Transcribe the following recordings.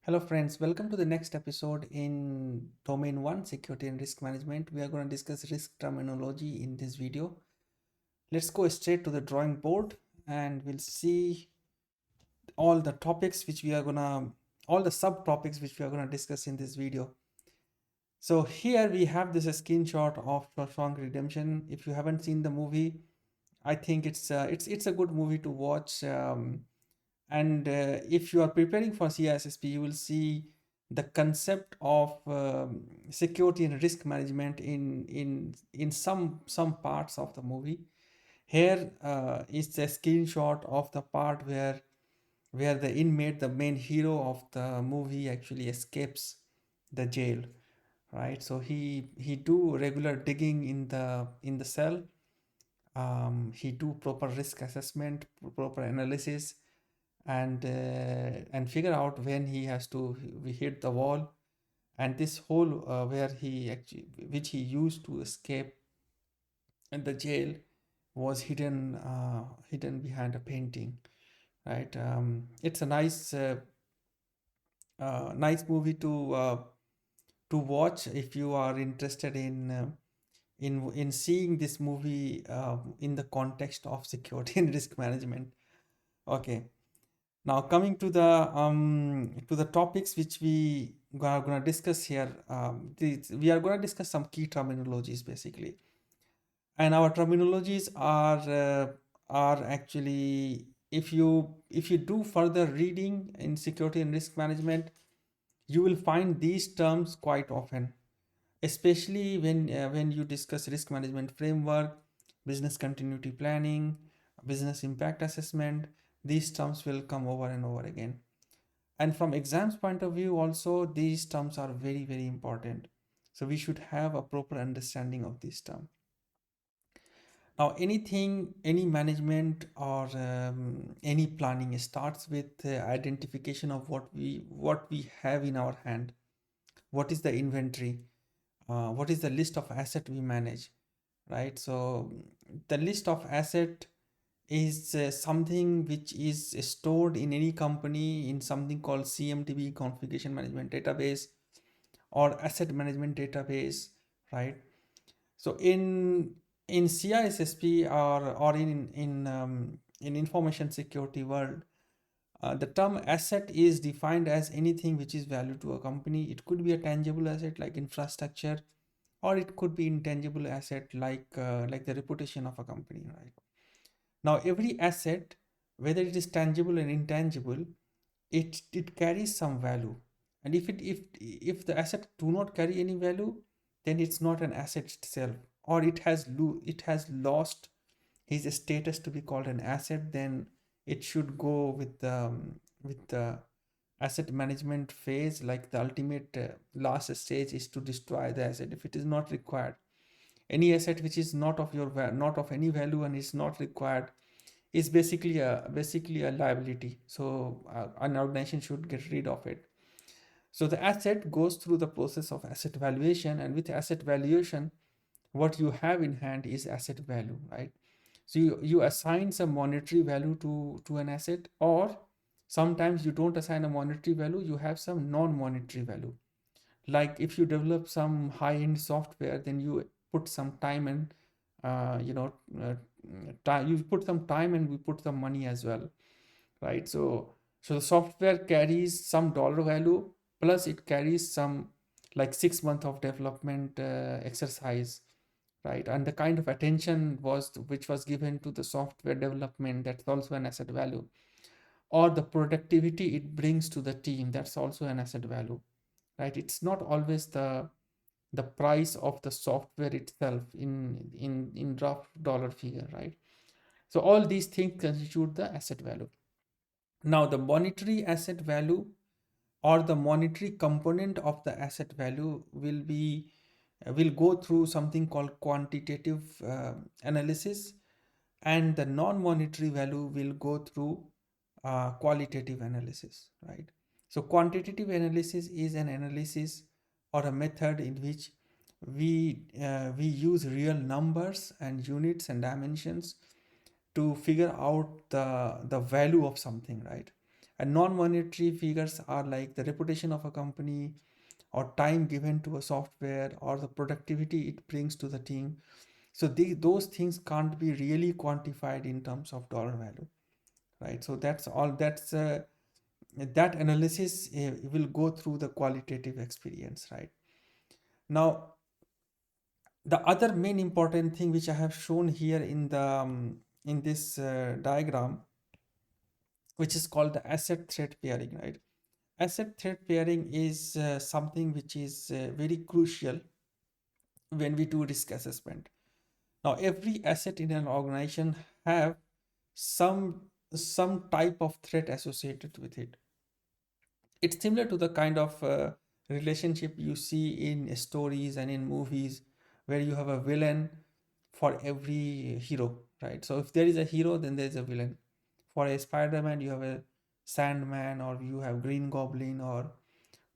Hello friends, welcome to the next episode in Domain 1 Security and Risk Management. We are going to discuss risk terminology in this video. Let's go straight to the drawing board and we'll see all the topics which we are going to, all the subtopics which we are going to discuss in this video. So here we have this screenshot of Shawshank Redemption. If you haven't seen the movie, I think it's a good movie to watch. And if you are preparing for CISSP, you will see the concept of security and risk management in some parts of the movie. Here is a screenshot of the part where the inmate, the main hero of the movie, actually escapes the jail, right? So he do regular digging in the cell. He do proper risk assessment, proper analysis, and figure out when he has to hit the wall. And this hole where he actually which he used to escape in the jail was hidden behind a painting, right? It's a nice movie to watch if you are interested in seeing this movie in the context of security and risk management. Okay. Now coming to the topics which we are gonna discuss here, we are gonna discuss some key terminologies basically, and our terminologies are actually, if you do further reading in security and risk management, you will find these terms quite often, especially when you discuss risk management framework, business continuity planning, business impact assessment. These terms will come over and over again. And from exams point of view also, these terms are very important. So we should have a proper understanding of this term. Now any management or any planning starts with identification of what we have in our hand. What is the inventory? What is the list of asset we manage, right? So the list of asset is something which is stored in any company in something called CMDB, configuration management database, or asset management database, right? So in CISSP or in information security world, the term asset is defined as anything which is value to a company. It could be a tangible asset like infrastructure, or it could be intangible asset like the reputation of a company, right? Now every asset, whether it is tangible and intangible, it carries some value. And if the asset do not carry any value, then it's not an asset itself, or it has lost his status to be called an asset. Then it should go with the asset management phase, like the ultimate last stage is to destroy the asset if it is not required. Any asset which is not of any value and is not required is basically a liability. So an organization should get rid of it. So the asset goes through the process of asset valuation, and with asset valuation, what you have in hand is asset value, right? So you assign some monetary value to an asset, or sometimes you don't assign a monetary value, you have some non-monetary value. Like if you develop some high-end software, then you put some time and you know you put some time and we put some money as well, right? So the software carries some dollar value, plus it carries some like 6 months of development exercise, right? And the kind of attention which was given to the software development, that's also an asset value. Or the productivity it brings to the team, that's also an asset value, right? It's not always the price of the software itself in rough dollar figure, right? So all these things constitute the asset value. Now the monetary asset value, or the monetary component of the asset value, will go through something called quantitative analysis, and the non-monetary value will go through qualitative analysis, right? So quantitative analysis is an analysis or a method in which we use real numbers and units and dimensions to figure out the value of something, right? And non-monetary figures are like the reputation of a company, or time given to a software, or the productivity it brings to the team. So those things can't be really quantified in terms of dollar value, right? So that's all. That analysis will go through the qualitative experience, right? Now, the other main important thing which I have shown here in this diagram, which is called the asset threat pairing, right? Asset threat pairing is something which is very crucial when we do risk assessment. Now, every asset in an organization have some some type of threat associated with it. It's similar to the kind of relationship you see in stories and in movies, where you have a villain for every hero, right? So if there is a hero, then there's a villain. For a Spider-Man, you have a Sandman, or you have Green Goblin, or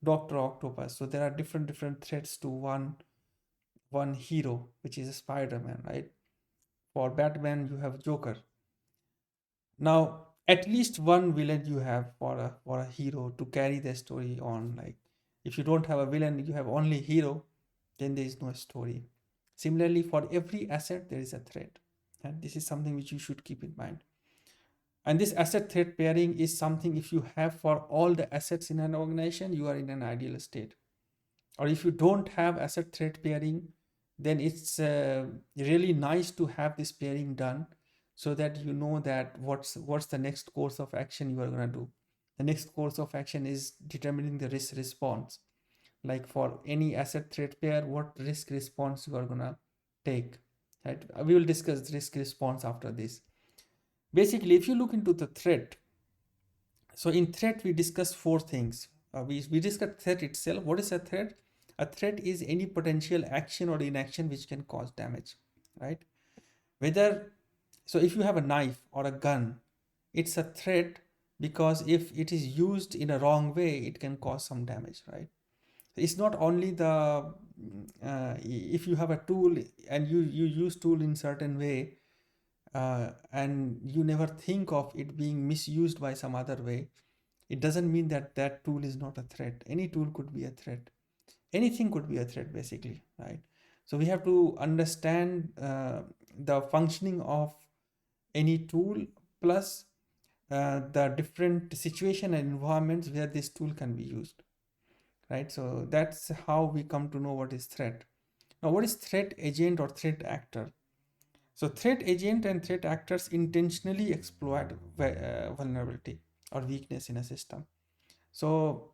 Doctor Octopus. So there are different threats to one hero, which is a Spider-Man, right? For Batman, you have Joker. Now, at least one villain you have for a hero to carry the story on. Like, if you don't have a villain, you have only hero, then there is no story. Similarly, for every asset, there is a threat, and this is something which you should keep in mind. And this asset threat pairing is something, if you have for all the assets in an organization, you are in an ideal state. Or if you don't have asset threat pairing, then it's really nice to have this pairing done, so that you know that what's the next course of action you are going to do. The next course of action is determining the risk response. Like for any asset threat pair, what risk response you are going to take, right? We will discuss risk response after this. Basically, if you look into the threat, so in threat, we discuss four things. We discuss threat itself. What is a threat? A threat is any potential action or inaction which can cause damage, right? Whether, so if you have a knife or a gun, it's a threat, because if it is used in a wrong way, it can cause some damage, right? It's not only the if you have a tool and you use tool in certain way, and you never think of it being misused by some other way, it doesn't mean that that tool is not a threat. Any tool could be a threat. Anything could be a threat, basically, right? So we have to understand the functioning of any tool, plus the different situation and environments where this tool can be used, right? So that's how we come to know what is threat. Now, what is threat agent or threat actor? So threat agent and threat actors intentionally exploit vulnerability or weakness in a system. So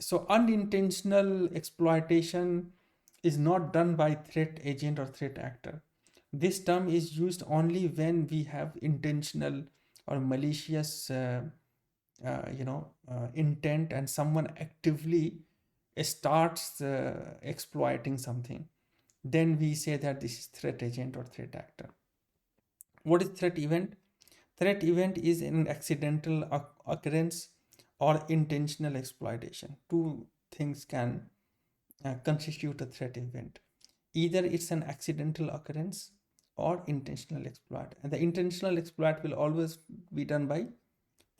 so unintentional exploitation is not done by threat agent or threat actor. This term is used only when we have intentional or malicious intent, and someone actively starts exploiting something. Then we say that this is threat agent or threat actor. What is threat event? Threat event is an accidental occurrence or intentional exploitation. Two things can constitute a threat event. Either it's an accidental occurrence or intentional exploit. And the intentional exploit will always be done by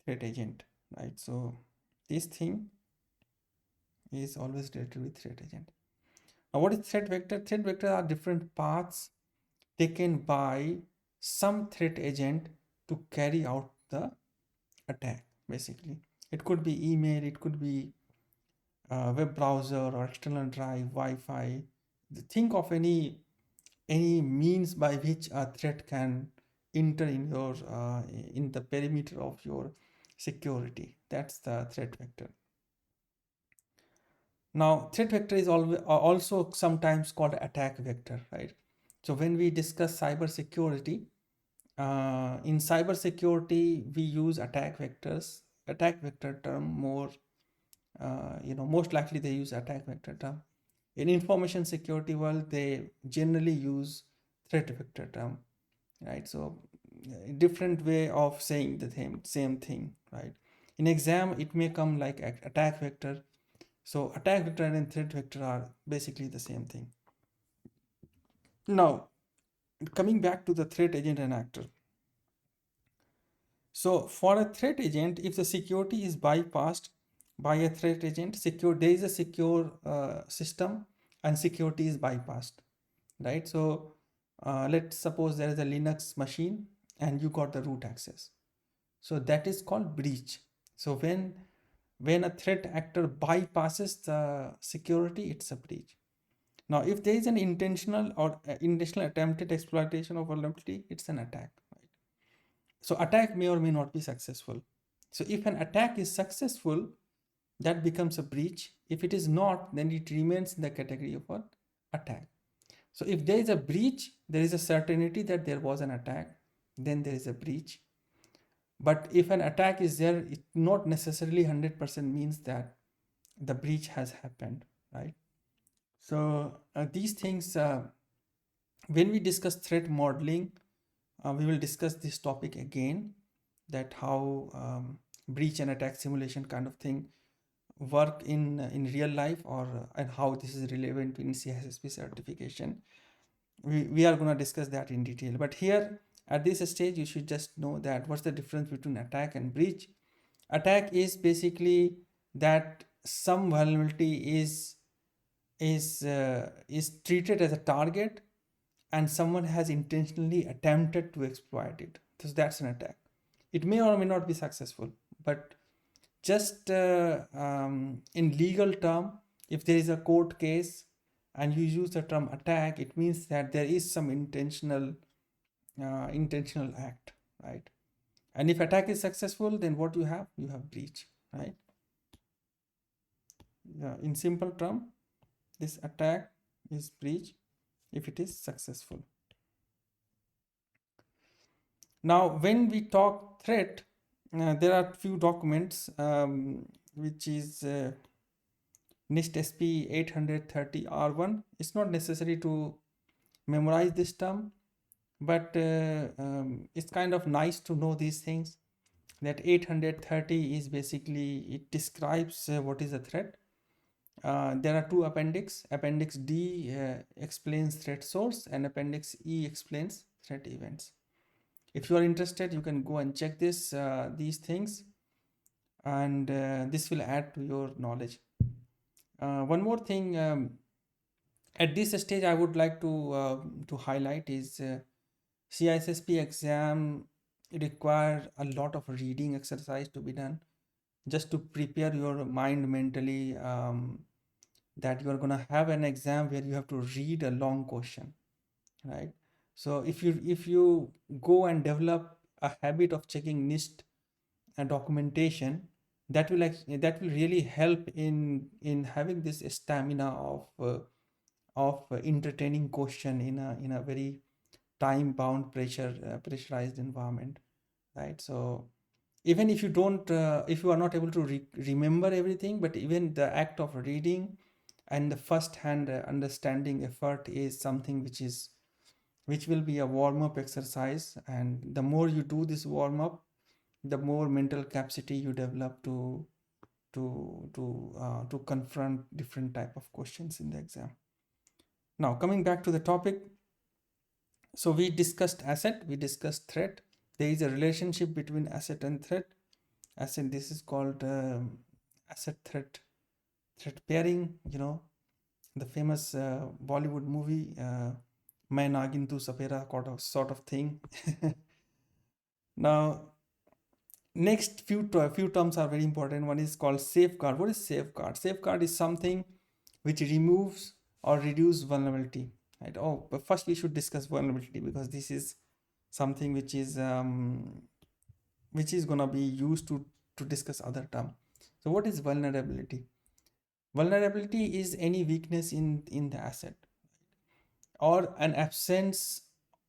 threat agent, right? So this thing is always related with threat agent. Now, what is threat vector? Threat vector are different paths taken by some threat agent to carry out the attack, basically. It could be email, it could be web browser or external drive, Wi-Fi. Think of any means by which a threat can enter in the perimeter of your security. That's the threat vector. Now, threat vector is also sometimes called attack vector, right? So when we discuss cyber security, in cyber security, we use attack vectors. Attack vector term more, most likely they use attack vector term. In information security world, they generally use threat vector term, right? So different way of saying the same thing, right? In exam, it may come like attack vector. So attack vector and threat vector are basically the same thing. Now, coming back to the threat agent and actor. So for a threat agent, if the security is bypassed by a threat agent, there is a secure system and security is bypassed, right? So let's suppose there is a Linux machine and you got the root access. So that is called breach. So when a threat actor bypasses the security, it's a breach. Now, if there is an intentional or intentional attempted exploitation of vulnerability, it's an attack. Right? So attack may or may not be successful. So if an attack is successful, that becomes a breach. If it is not, then it remains in the category of an attack. So if there is a breach, there is a certainty that there was an attack, then there is a breach. But if an attack is there, it not necessarily 100% means that the breach has happened, right? So these things, when we discuss threat modeling, we will discuss this topic again, that how breach and attack simulation kind of thing work in real life, or and how this is relevant in CISSP certification. We are going to discuss that in detail. But here at this stage, you should just know that what's the difference between attack and breach. Attack is basically that some vulnerability is treated as a target and someone has intentionally attempted to exploit it. So that's an attack. It may or may not be successful, but just in legal term, if there is a court case and you use the term attack, it means that there is some intentional act, right? And if attack is successful, then what you have breach, right? Yeah, in simple term, this attack is breach if it is successful. Now, when we talk threat, there are few documents, which is NIST SP 830 R1. It's not necessary to memorize this term, but it's kind of nice to know these things. That 830 is basically, it describes what is a threat. There are two appendix. Appendix D explains threat source and Appendix E explains threat events. If you are interested, you can go and check these things, and this will add to your knowledge. One more thing, at this stage I would like to highlight is CISSP exam require a lot of reading exercise to be done, just to prepare your mind mentally, that you are going to have an exam where you have to read a long question, right? So if you go and develop a habit of checking NIST and documentation, that will really help in having this stamina of entertaining question in a very time bound pressurized environment, right? So even if you don't if you are not able to remember everything, but even the act of reading and the first hand understanding effort is something which will be a warm up exercise, and the more you do this warm up, the more mental capacity you develop to confront different type of questions in the exam. Now coming back to the topic, so we discussed asset, we discussed threat. There is a relationship between asset and threat. Asset, this is called asset threat pairing. You know, the famous Bollywood movie Main Nagin Tu Sapera sort of thing. Now next few terms are very important. One is called safeguard. What is safeguard? Safeguard is something which removes or reduce vulnerability, right? Oh, but first we should discuss vulnerability, because this is something which is gonna be used to discuss other term. So what is vulnerability? Vulnerability is any weakness in the asset, or an absence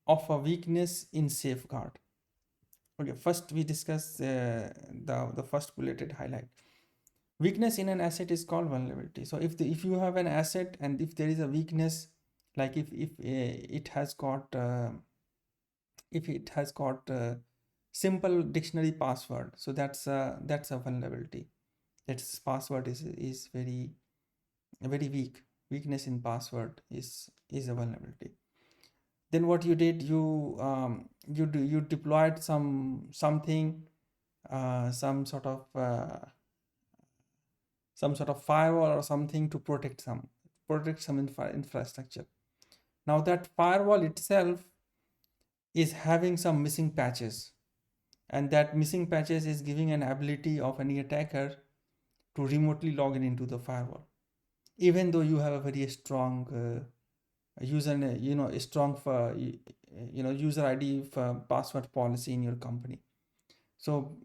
of a weakness in safeguard. Okay, first we discuss the first bulleted highlight. Weakness in an asset is called vulnerability. So if you have an asset and if there is a weakness, like if it has got simple dictionary password, so that's a vulnerability. Its password is very weak. Weakness in password is a vulnerability. Then what you did, you deployed something some sort of firewall or something to protect some infrastructure. Now that firewall itself is having some missing patches, and that missing patches is giving an ability of any attacker to remotely log in into the firewall, even though you have a very strong user, a strong user ID password policy in your company. So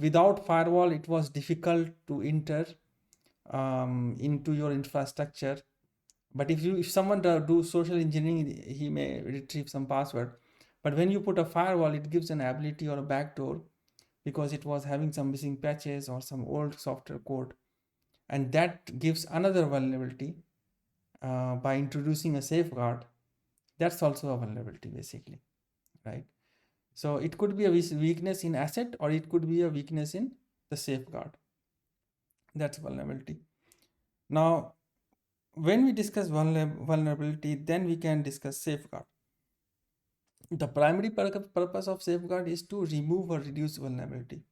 without firewall, it was difficult to enter into your infrastructure. But if someone do social engineering, he may retrieve some password. But when you put a firewall, it gives an ability or a backdoor, because it was having some missing patches or some old software code, and that gives another vulnerability by introducing a safeguard. That's also a vulnerability, basically, right? So it could be a weakness in asset, or it could be a weakness in the safeguard. That's vulnerability. Now, when we discuss vulnerability, then we can discuss safeguard. The primary purpose of safeguard is to remove or reduce vulnerability.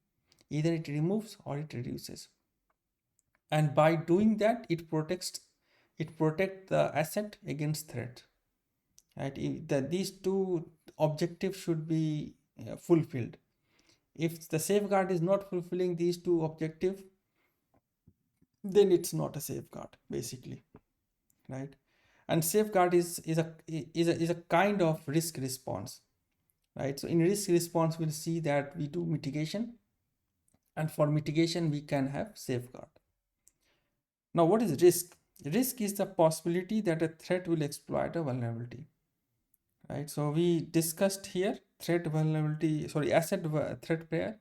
Either it removes or it reduces. And by doing that, it protects the asset against threat. Right? These two objectives should be fulfilled. If the safeguard is not fulfilling these two objectives, then it's not a safeguard, basically, right? And safeguard is a kind of risk response, right? So in risk response, we'll see that we do mitigation, and for mitigation we can have safeguard. Now, what is risk? Risk is the possibility that a threat will exploit a vulnerability, right? So we discussed here asset threat pair.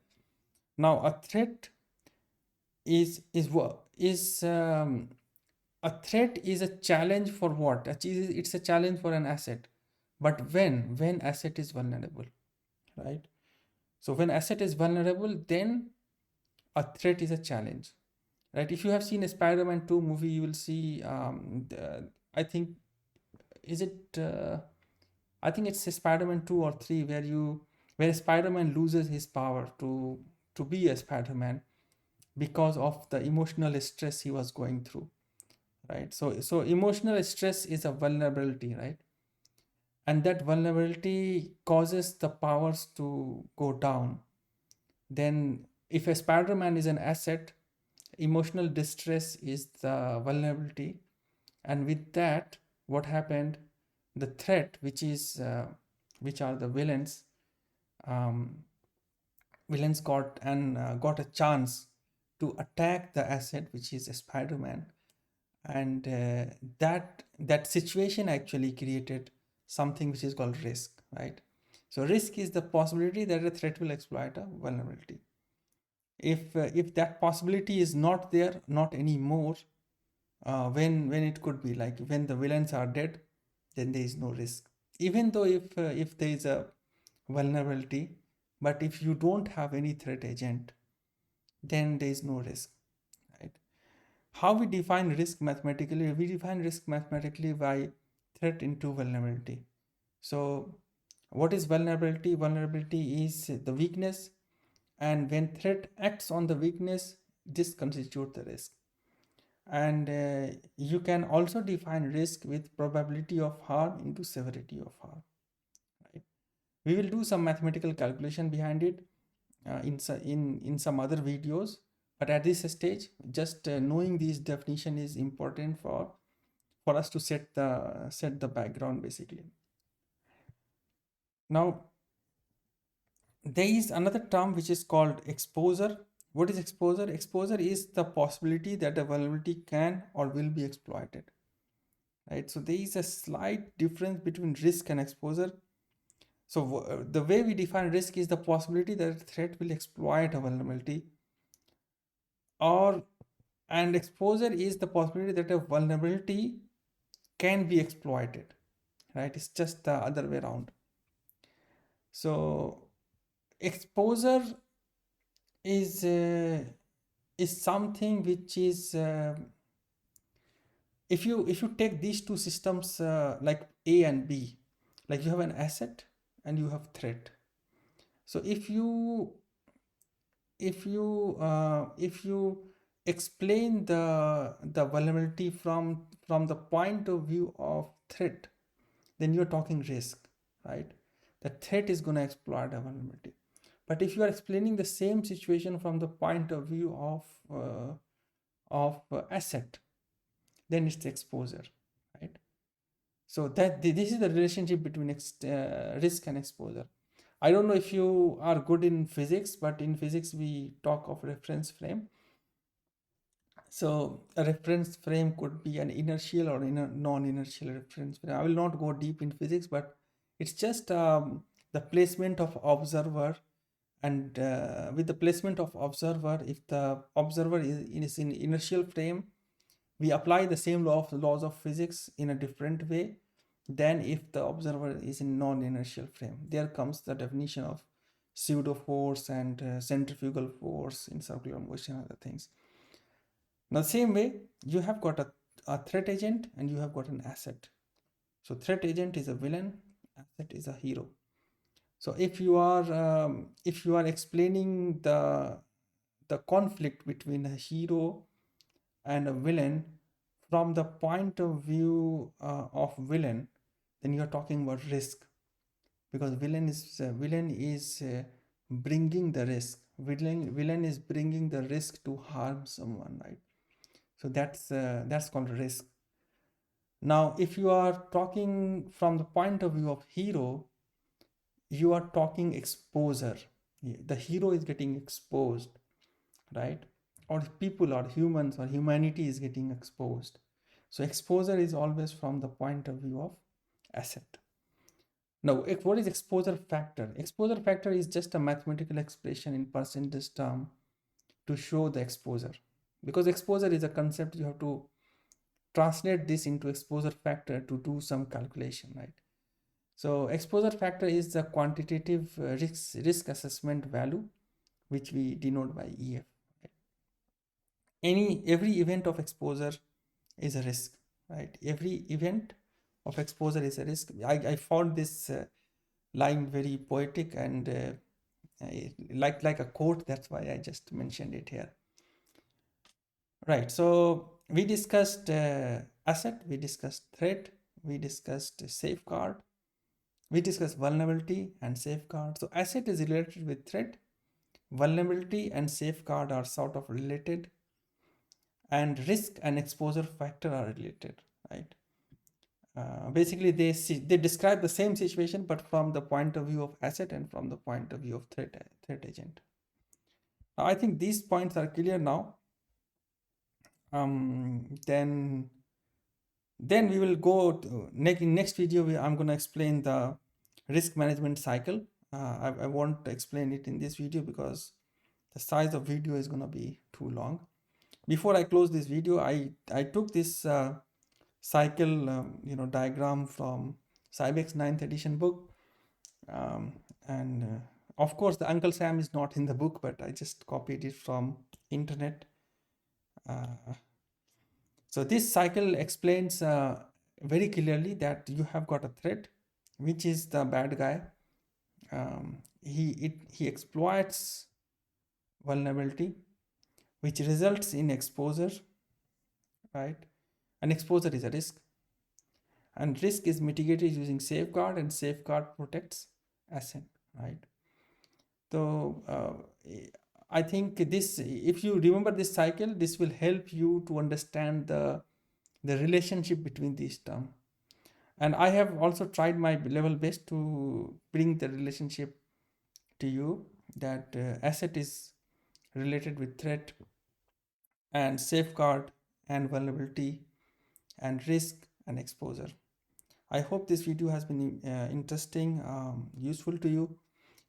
Now, a threat is a threat is a challenge for what? It's a challenge for an asset. But when asset is vulnerable, right? So when asset is vulnerable, then a threat is a challenge, right? If you have seen a Spider-Man 2 movie, you will see, I think, is it, I think it's a Spider-Man 2 or 3, where Spider-Man loses his power to be a Spider-Man because of the emotional stress he was going through, right? So emotional stress is a vulnerability, right? And that vulnerability causes the powers to go down. Then if a Spider-Man is an asset, emotional distress is the vulnerability, and with that, what happened, the threat, which are the villains, um, got a chance to attack the asset, which is a Spider-Man. And that situation actually created something which is called risk, right? So risk is the possibility that a threat will exploit a vulnerability. If that possibility is not there, not anymore, when it could be, like when the villains are dead, then there is no risk. Even though if there is a vulnerability, but if you don't have any threat agent, then there is no risk, right? How we define risk mathematically? We define risk mathematically by threat into vulnerability. So what is vulnerability? Vulnerability is the weakness, and when threat acts on the weakness, this constitutes the risk. And you can also define risk with probability of harm into severity of harm, right? We will do some mathematical calculation behind it in some other videos, but at this stage, just knowing this definition is important for us to set the background, basically. Now, there is another term which is called exposure. What is exposure? Exposure is the possibility that a vulnerability can or will be exploited, right? So there is a slight difference between risk and exposure. So the way we define risk is the possibility that a threat will exploit a vulnerability, and exposure is the possibility that a vulnerability can be exploited, right? It's just the other way around. So exposure is something which is if you take these two systems, like A and B, like you have an asset and you have threat. So if you if you explain the vulnerability from the point of view of threat, then you're talking risk, right? The threat is going to exploit a vulnerability. But if you are explaining the same situation from the point of view of asset, then it's exposure, right? So this is the relationship between risk and exposure. I don't know if you are good in physics, but in physics we talk of reference frame. So a reference frame could be an inertial or non-inertial reference frame. I will not go deep in physics, but it's just the placement of observer, and with the placement of observer, if the observer is in inertial frame, we apply the same laws of physics in a different way than if the observer is in non-inertial frame. There comes the definition of pseudo force and centrifugal force in circular motion and other things. Now, the same way, you have got a threat agent and you have got an asset. So threat agent is a villain, asset is a hero. So if you are explaining the conflict between a hero and a villain from the point of view of villain, then you are talking about risk, because villain is bringing the risk. Villain is bringing the risk to harm someone, right? So that's called risk. Now, if you are talking from the point of view of hero, you are talking exposure. The hero is getting exposed, right? Or people or humans or humanity is getting exposed. So exposure is always from the point of view of asset. Now, what is exposure factor? Exposure factor is just a mathematical expression in percentage term to show the exposure. Because exposure is a concept, you have to translate this into exposure factor to do some calculation, right? So exposure factor is the quantitative risk assessment value, which we denote by EF. Every event of exposure is a risk, right? Every event of exposure is a risk. I found this line very poetic and like a quote. That's why I just mentioned it here. Right. So we discussed asset, we discussed threat, we discussed safeguard, we discussed vulnerability and safeguard. So asset is related with threat, vulnerability and safeguard are sort of related, and risk and exposure factor are related, right? Basically, they describe the same situation, but from the point of view of asset and from the point of view of threat agent. I think these points are clear now. Then we will go to next video. I'm going to explain the risk management cycle. I won't explain it in this video because the size of video is going to be too long. Before I close this video, I took this cycle diagram from Cybex 9th edition book, and of course the Uncle Sam is not in the book, but I just copied it from internet. So this cycle explains very clearly that you have got a threat, which is the bad guy. He exploits vulnerability, which results in exposure, right? And exposure is a risk, and risk is mitigated using safeguard, and safeguard protects asset, right? So I think this, if you remember this cycle, this will help you to understand the relationship between these terms. And I have also tried my level best to bring the relationship to you, that asset is related with threat, and safeguard and vulnerability, and risk and exposure. I hope this video has been interesting, useful to you.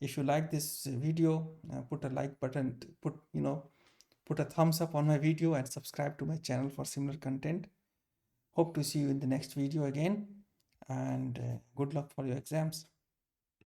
If you like this video, put a like button, put a thumbs up on my video, and subscribe to my channel for similar content. Hope to see you in the next video again, and good luck for your exams.